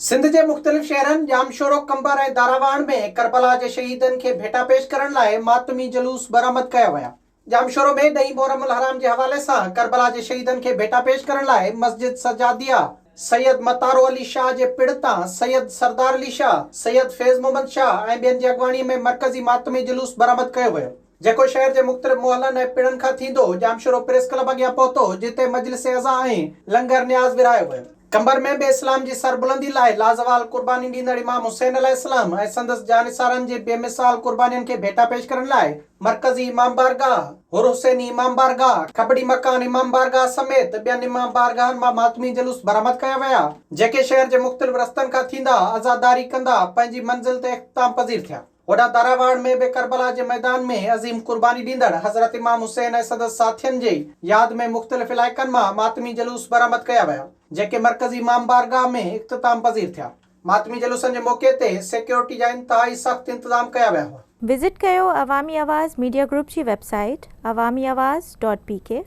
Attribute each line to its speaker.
Speaker 1: सिंध के मुख़्तलिफ़ शहरनि जामशोरो कंबर ऐं दारावाण में करबला के शहीदन के भेटा पेश करण लाइ मातमी जुलूस बरामद कया विया। जामशोरो में 10 मुहर्रम हराम के हवाले से करबला के शहीदन के भेटा पेश करण लाइ मस्जिद सजादिया सैयद मतारो अली शाह के पिड़ता सैयद सरदार अली शाह, सैयद फैज़ मोहम्मद शाह ऐं ॿियनि जी अॻवानी में मरकज़ी मातमी जुलूस बरामद कयो वियो, जेको शहर के मुख़्तलिफ़ मुहल्लनि ऐं पिड़नि खां थींदो जामशोरो प्रेस क्लब अॻियां पहुतो, जिते मजलिस अज़ा ऐं लंगर न्याज़ विरहायो वियो। कंबर में बे इस्लाम की सरबुलंदी लाइ लाजवाल कुर्बानी ॾींदड़ इमाम हुसैन अलैहिस्सलाम ऐं संदसि जानिसारनि जे बेमिसाल कुर्बानियुनि खे भेटा पेश करण लाइ मरकज़ी इमाम बारगाह, हुर हुसैनी इमाम बारगाह, खबड़ी मकान इमाम बारगाह समेत ॿियनि इमाम बारगाहनि मां मातमी जुलूस बरामद कया विया, जेके शहर जे मुख़्तलिफ़ रस्तनि खां थींदा अज़ादारी कंदा पंहिंजी मंज़िल ते इख़्तिताम पज़ीर थिया। होॾां दारावाड़ में बे करबला के मैदान में अज़ीम कुर्बानी ॾींदड़ हज़रत इमाम हुसैन ऐं संदसि साथियुनि जे यादि में मुख़्तलिफ़ इलाइक़नि मां मातमी जुलूस बरामद कया विया, जेके मरकज़ी इमाम बारगाह में इख़्तिताम पज़ीर थिया। मातमी जुलूसनि जे मौक़े ते सिक्योरिटी जा इंतहाई सख़्त इंतज़ाम कया विया हुआ।
Speaker 2: विज़िट कयो अवामी आवाज़ मीडिया ग्रुप की वेबसाइट awamiawaz.pk।